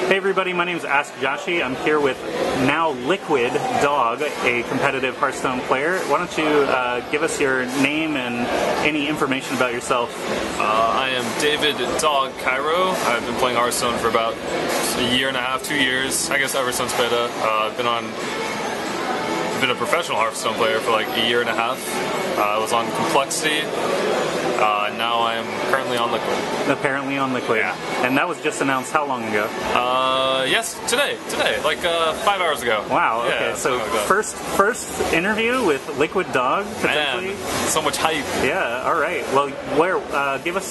Hey everybody, my name is AskJoshy. I'm here with now Liquid Dog, a competitive Hearthstone player. Why don't you give us your name and any information about yourself? I am David Dog Caero. I've been playing Hearthstone for about a year and a half, 2 years. I guess ever since beta. I've been a professional Hearthstone player for like a year and a half. I was on Complexity. Now I'm currently on Liquid. Apparently on Liquid. Yeah. And that was just announced how long ago? Yes, today, like 5 hours ago. Wow, okay. Yeah, So first interview with Liquid Dog, potentially? Man, so much hype. Yeah, alright. Well, give us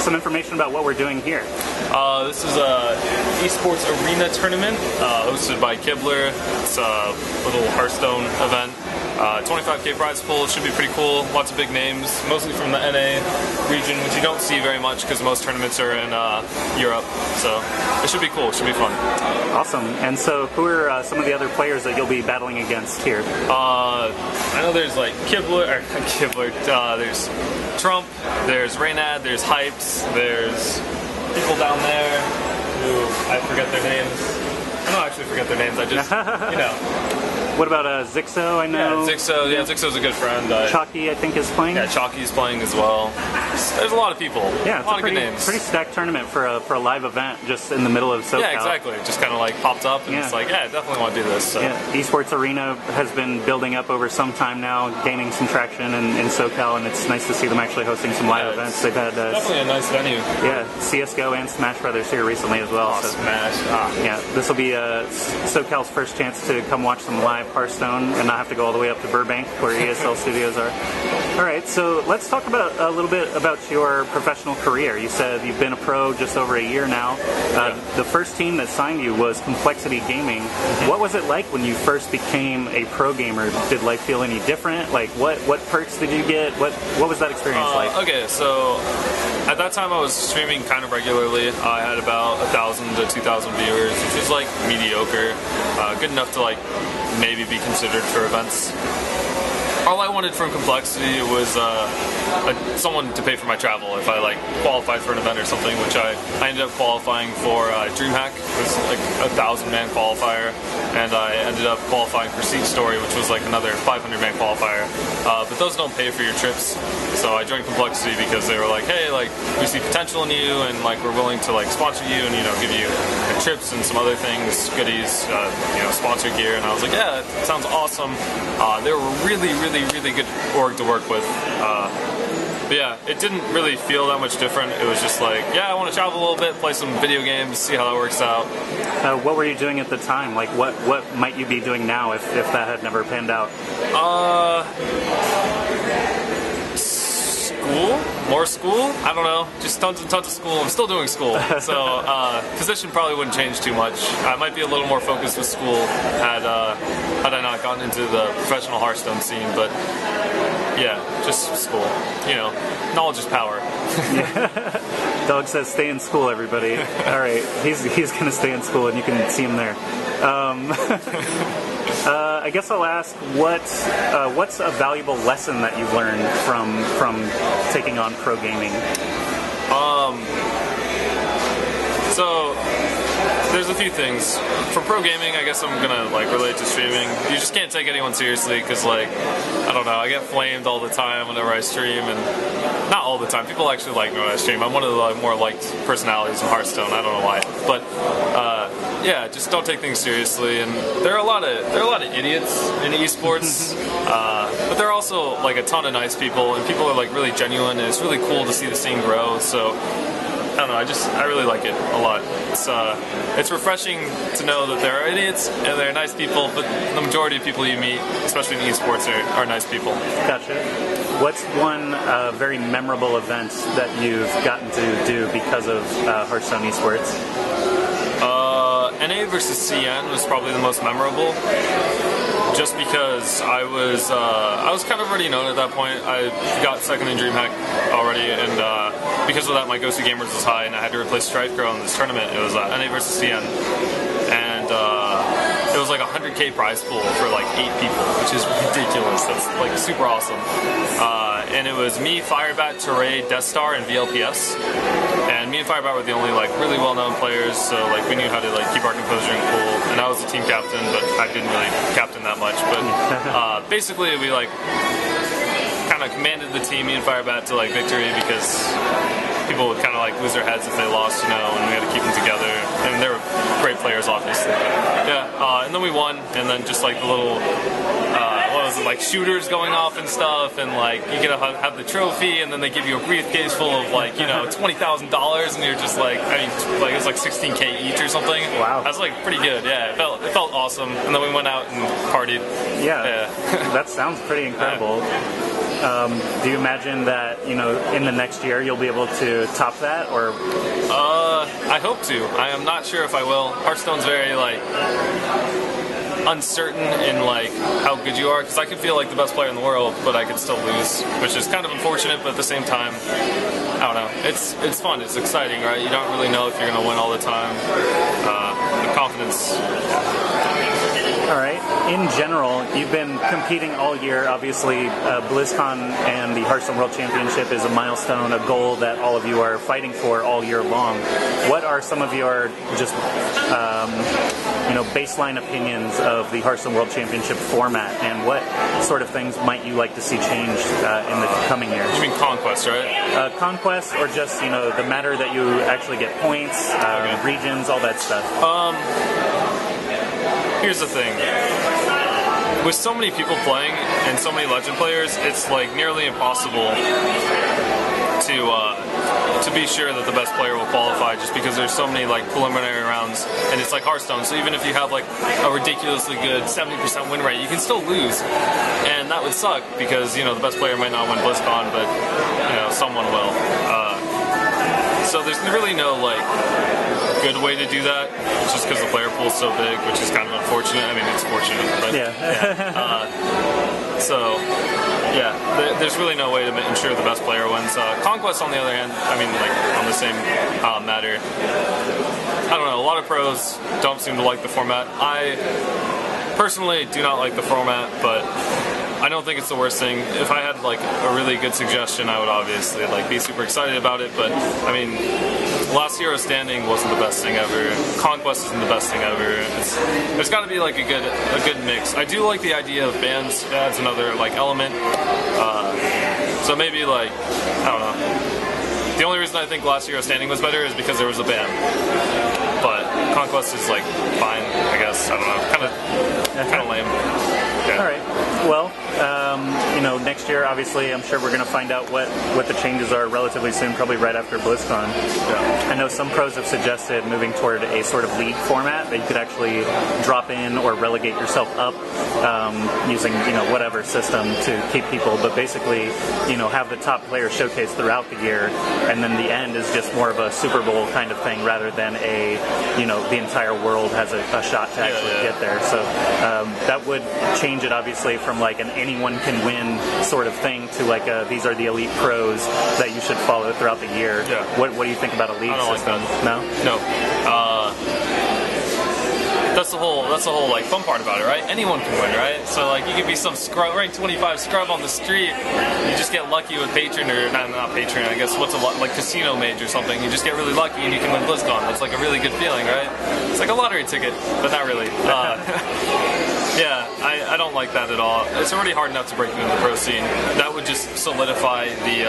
some information about what we're doing here. This is a eSports arena tournament hosted by Kibler. It's a little Hearthstone event. 25k prize pool, should be pretty cool. Lots of big names, mostly from the NA region, which you don't see very much because most tournaments are in Europe. So it should be cool, it should be fun. Awesome. And so who are some of the other players that you'll be battling against here? I know there's like there's Trump, there's Reynad, there's Hypes, there's people down there who I forget their names. I don't actually forget their names, I just, you know. What about Zixo, I know? Yeah, Zixo's a good friend. Chalky, I think, is playing? Yeah, Chalky's playing as well. There's a lot of people. Yeah, it's a lot of good names. Pretty stacked tournament for a live event just in the middle of SoCal. Yeah, exactly. Just kind of like popped up and it's like, yeah, I definitely want to do this. So. Yeah, eSports Arena has been building up over some time now, gaining some traction in SoCal, and it's nice to see them actually hosting some live events. They've had definitely a nice venue. Yeah, CSGO and Smash Brothers here recently as well. Oh, so. Smash. Yeah, this will be SoCal's first chance to come watch some live Hearthstone and not have to go all the way up to Burbank where ESL studios are. All right, so let's talk about a little bit about your professional career. You said you've been a pro just over a year now. The first team that signed you was Complexity Gaming. Mm-hmm. What was it like when you first became a pro gamer? Did life feel any different? Like what perks did you get? What was that experience like? Okay, so at that time I was streaming kind of regularly. I had about 1,000 to 2,000 viewers, which is like mediocre. Good enough to like maybe be considered for events. All I wanted from Complexity was someone to pay for my travel if I like qualified for an event or something, which I ended up qualifying for DreamHack. It was like a 1,000-man qualifier, and I ended up qualifying for Seat Story, which was like another 500-man qualifier. But those don't pay for your trips, so I joined Complexity because they were like, hey, like we see potential in you, and like we're willing to like sponsor you and give you trips and some other things, goodies, sponsor gear. And I was like, yeah, that sounds awesome. They were really good org to work with. But yeah, it didn't really feel that much different. It was just like, yeah, I want to travel a little bit, play some video games, see how that works out. What were you doing at the time? Like, what might you be doing now if that had never panned out? More school? I don't know. Just tons and tons of school. I'm still doing school. So position probably wouldn't change too much. I might be a little more focused with school had I not gotten into the professional Hearthstone scene, but yeah, just school. Knowledge is power. Dog says stay in school, everybody. All right, he's going to stay in school, and you can see him there. I guess I'll ask what's a valuable lesson that you've learned from taking on pro gaming? So there's a few things. For pro gaming, I guess I'm gonna like relate to streaming. You just can't take anyone seriously because like I don't know, I get flamed all the time whenever I stream, and not all the time. People actually like me when I stream. I'm one of the more liked personalities in Hearthstone. I don't know why, but yeah, just don't take things seriously. And there are a lot of idiots in esports, but there are also like a ton of nice people, and people are like really genuine, and it's really cool to see the scene grow. So I don't know, I really like it a lot. It's refreshing to know that there are idiots and there are nice people, but the majority of people you meet, especially in esports, are nice people. Gotcha. What's one very memorable event that you've gotten to do because of Hearthstone esports? NA versus CN was probably the most memorable. Just because I was kind of already known at that point. I got second in DreamHack already, and because of that, my go-to gamers was high, and I had to replace Strife Girl in this tournament. It was NA versus CN, and it was like a 100K prize pool for like 8 people, which is ridiculous. That's like super awesome. And it was me, Firebat, Teray, Death Star, and VLPS. And me and Firebat were the only like really well-known players, so like we knew how to like keep our composure and cool. And I was the team captain, but I didn't really captain that much. But basically, we like kind of commanded the team, me and Firebat, to like victory because people would kind of like lose their heads if they lost, you know, and we had to keep them together. And they were great players, obviously. Yeah, and then we won, and then just like the little, what was it, like shooters going off and stuff, and like you get to have the trophy, and then they give you a briefcase full of like, you know, $20,000, and you're just like, I mean, like it was like 16K each or something. Wow. That's like pretty good. Yeah, it felt awesome. And then we went out and partied. Yeah. That sounds pretty incredible. Do you imagine that, you know, in the next year you'll be able to top that, or? I hope to. I am not sure if I will. Hearthstone's very like uncertain in like how good you are, because I could feel like the best player in the world, but I could still lose, which is kind of unfortunate. But at the same time, I don't know. It's fun. It's exciting, right? You don't really know if you're gonna win all the time. The confidence. All right. In general, you've been competing all year. Obviously, BlizzCon and the Hearthstone World Championship is a milestone, a goal that all of you are fighting for all year long. What are some of your just, you know, baseline opinions of the Hearthstone World Championship format, and what sort of things might you like to see changed in the coming years? You mean Conquest, right? Conquest, or just, you know, the matter that you actually get points, regions, all that stuff. Here's the thing. With so many people playing and so many Legend players, it's like nearly impossible to be sure that the best player will qualify, just because there's so many like preliminary rounds, and it's like Hearthstone, so even if you have like a ridiculously good 70% win rate, you can still lose, and that would suck because, you know, the best player might not win BlizzCon, but, you know, someone will. So there's really no like good way to do that. It's just because the player pool is so big, which is kind of unfortunate. I mean, it's fortunate, but so yeah, there's really no way to ensure the best player wins. Conquest, on the other hand, I mean, like on the same matter, I don't know. A lot of pros don't seem to like the format. I personally do not like the format, but I don't think it's the worst thing. If I had like a really good suggestion, I would obviously like be super excited about it. But I mean, last Hero Standing wasn't the best thing ever. Conquest isn't the best thing ever. There's got to be like a good mix. I do like the idea of bans. Adds another like element. So maybe like, I don't know. The only reason I think last Hero Standing was better is because there was a ban. But Conquest is like fine, I guess. I don't know. Kind of lame. Yeah. All right. Well, you know, next year, obviously, I'm sure we're going to find out what the changes are relatively soon, probably right after BlizzCon. Yeah. I know some pros have suggested moving toward a sort of league format that you could actually drop in or relegate yourself up using, you know, whatever system to keep people, but basically, you know, have the top players showcased throughout the year, and then the end is just more of a Super Bowl kind of thing rather than a, you know, the entire world has a shot to actually get there. So that would change it, obviously, from like an anyone can win sort of thing to like these are the elite pros that you should follow throughout the year. Yeah. What do you think about a league system? Like that. No? That's the whole like fun part about it, right? Anyone can win, right? So like you could be some scrub, rank 25 scrub on the street. You just get lucky with patron, or not patron. I guess what's like casino mage or something. You just get really lucky and you can win BlizzCon. That's like a really good feeling, right? It's like a lottery ticket, but not really. Yeah, I don't like that at all. It's already hard enough to break into the pro scene. That would just solidify the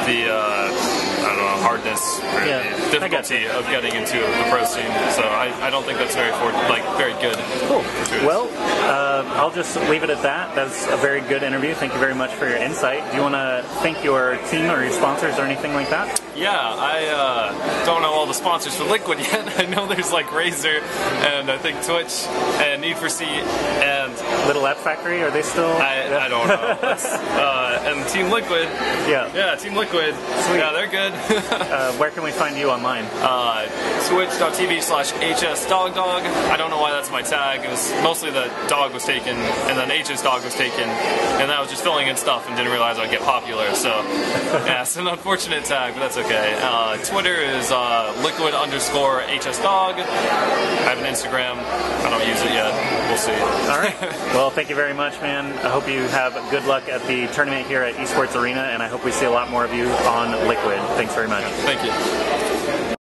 I don't know, hardness or the difficulty of getting into the pro scene. So I don't think that's very good. Cool. Well, I'll just leave it at that. That's a very good interview. Thank you very much for your insight. Do you want to thank your team or your sponsors or anything like that? Yeah, I don't know all the sponsors for Liquid yet. I know there's like Razer and I think Twitch and Need for Speed and Little App Factory. Are they still? I don't know. And Team Liquid. Yeah, Team Liquid. Sweet. Yeah, they're good. Where can we find you online? Twitch.tv/HSJoshy. HS Dog. I don't know why that's my tag. It was mostly the dog was taken, and then H's dog was taken, and I was just filling in stuff and didn't realize I'd get popular. So yeah, it's an unfortunate tag, but that's okay. Twitter is liquid_HS Dog. I have an Instagram. I don't use it yet. We'll see. All right. Well, thank you very much, man. I hope you have good luck at the tournament here at eSports Arena, and I hope we see a lot more of you on Liquid. Thanks very much. Thank you.